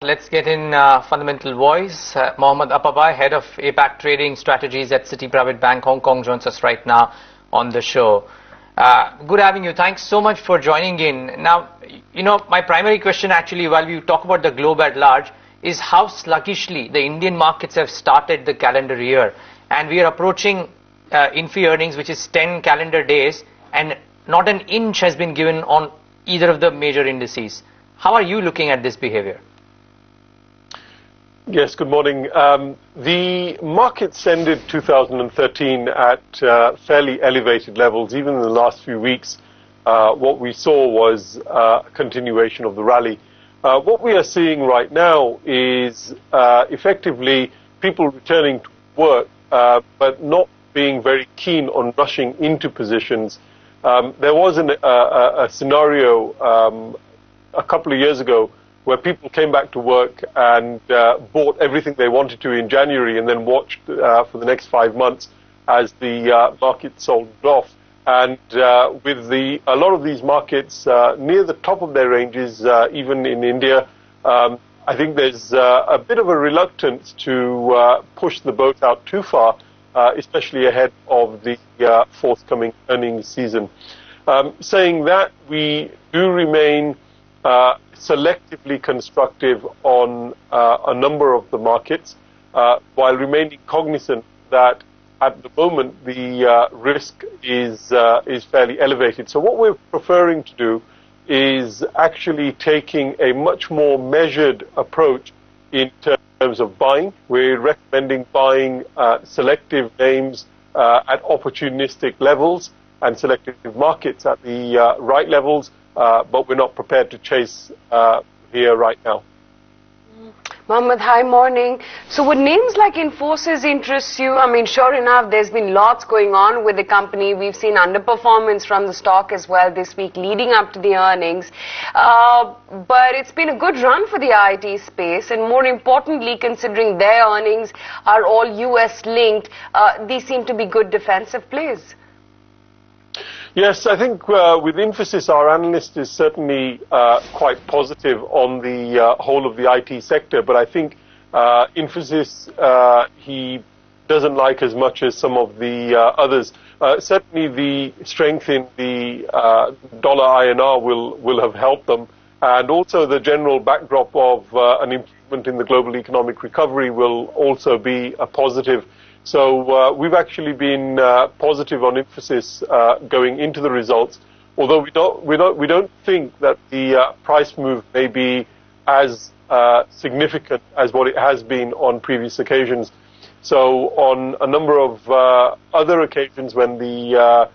Let's get in fundamental voice. Mohammed Apabhai, head of APAC trading strategies at Citi Private Bank, Hong Kong, joins us right now on the show. Good having you. Thanks so much for joining in. Now, my primary question actually, while we talk about the globe at large, is how sluggishly the Indian markets have started the calendar year. And we are approaching INFI earnings, which is 10 calendar days, and not an inch has been given on either of the major indices. How are you looking at this behavior? Yes, good morning. The markets ended 2013 at fairly elevated levels. Even in the last few weeks, what we saw was a continuation of the rally. What we are seeing right now is effectively people returning to work, but not being very keen on rushing into positions. There was a scenario a couple of years ago where people came back to work and bought everything they wanted to in January and then watched for the next 5 months as the market sold off. And with a lot of these markets near the top of their ranges, even in India, I think there's a bit of a reluctance to push the boat out too far, especially ahead of the forthcoming earnings season. Saying that, we do remain selectively constructive on a number of the markets, while remaining cognizant that at the moment the risk is fairly elevated. So what we're preferring to do is actually taking a much more measured approach in terms of buying. We're recommending buying selective names at opportunistic levels and selective markets at the right levels, but we're not prepared to chase here right now. Mohammed, hi, morning. So would names like Infosys interest you? I mean, sure enough, there's been lots going on with the company. We've seen underperformance from the stock as well this week leading up to the earnings. But it's been a good run for the IT space, and more importantly, considering their earnings are all US linked, these seem to be good defensive plays. Yes, I think with Infosys, our analyst is certainly quite positive on the whole of the IT sector, but I think Infosys he doesn't like as much as some of the others. Certainly the strength in the dollar INR will have helped them, and also the general backdrop of an improvement in the global economic recovery will also be a positive. So we've actually been positive on Infosys going into the results, although we don't think that the price move may be as significant as what it has been on previous occasions. So on a number of other occasions when the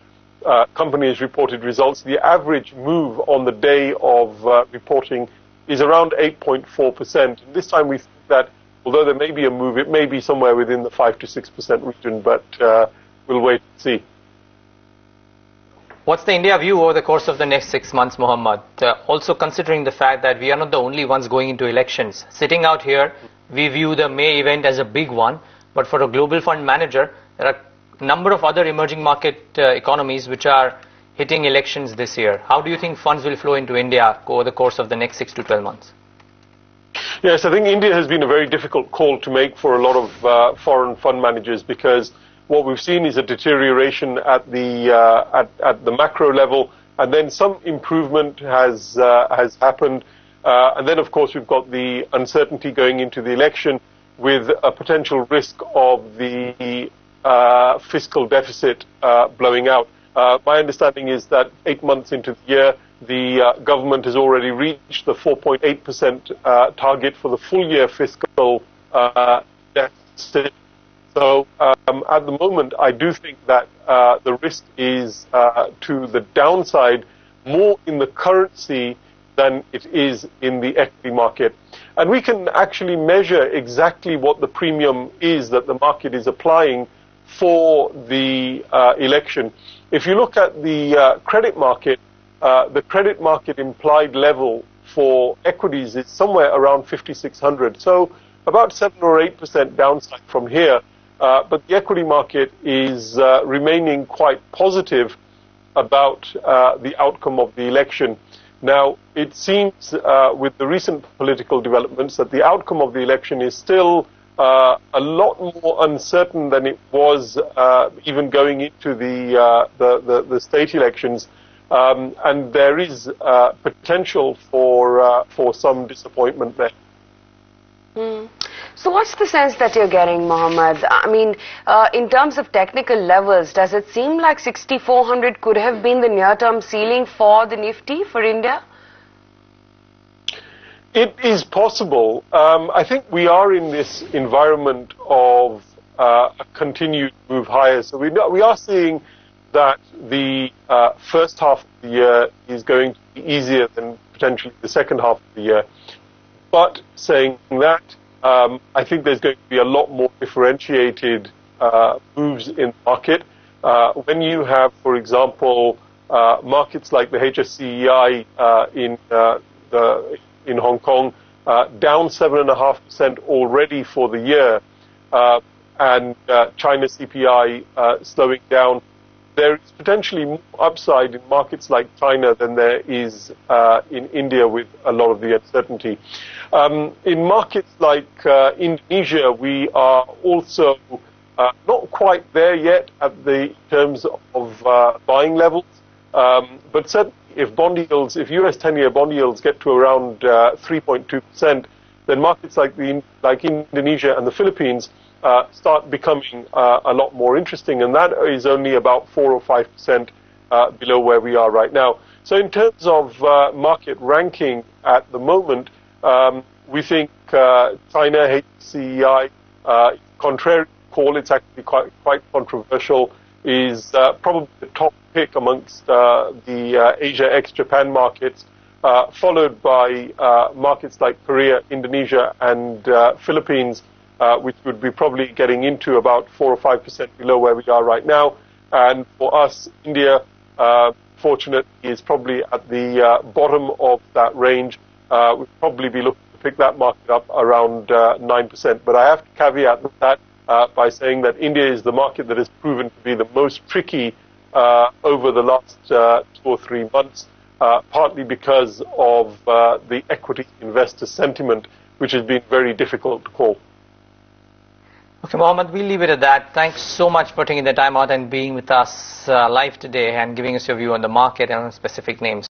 company has reported results, the average move on the day of reporting is around 8.4%. This time we think that although there may be a move, it may be somewhere within the 5 to 6% region, but we'll wait and see. What's the India view over the course of the next 6 months, Mohammed? Also considering the fact that we are not the only ones going into elections. Sitting out here, we view the May event as a big one, but for a global fund manager, there are a number of other emerging market economies which are hitting elections this year. How do you think funds will flow into India over the course of the next 6 to 12 months? Yes, I think India has been a very difficult call to make for a lot of foreign fund managers, because what we've seen is a deterioration at the macro level, and then some improvement has happened, and then of course we've got the uncertainty going into the election with a potential risk of the fiscal deficit blowing out. My understanding is that 8 months into the year, the government has already reached the 4.8% target for the full year fiscal deficit. So at the moment, I do think that the risk is to the downside more in the currency than it is in the equity market. And we can actually measure exactly what the premium is that the market is applying for the election. If you look at the credit market implied level for equities is somewhere around 5,600. So about 7 or 8% downside from here. But the equity market is remaining quite positive about the outcome of the election. Now, it seems with the recent political developments that the outcome of the election is still a lot more uncertain than it was even going into the state elections, and there is potential for some disappointment there. So what's the sense that you're getting, Mohammed? I mean, in terms of technical levels, does it seem like 6,400 could have been the near-term ceiling for the Nifty for India? It is possible. I think we are in this environment of a continued move higher. So we are seeing that the first half of the year is going to be easier than potentially the second half of the year. But saying that, I think there's going to be a lot more differentiated moves in the market. When you have, for example, markets like the HSCEI in Hong Kong down 7.5% already for the year, and China CPI slowing down, there is potentially more upside in markets like China than there is in India with a lot of the uncertainty. In markets like Indonesia, we are also not quite there yet in terms of buying levels, but certainly if bond yields, if US 10-year bond yields get to around 3.2%, then markets like Indonesia and the Philippines start becoming a lot more interesting, and that is only about 4 or 5% below where we are right now. So in terms of market ranking at the moment, we think China HCEI, contrary to call, it's actually quite controversial, is probably the top pick amongst the Asia ex-Japan markets, followed by markets like Korea, Indonesia, and Philippines, which would be probably getting into about 4 or 5% below where we are right now. And for us, India, fortunately, is probably at the bottom of that range. We'll probably be looking to pick that market up around 9%. But I have to caveat that by saying that India is the market that has proven to be the most tricky over the last 2 or 3 months, partly because of the equity investor sentiment, which has been very difficult to call. Okay, Mohammed, we'll leave it at that. Thanks so much for taking the time out and being with us live today and giving us your view on the market and on specific names.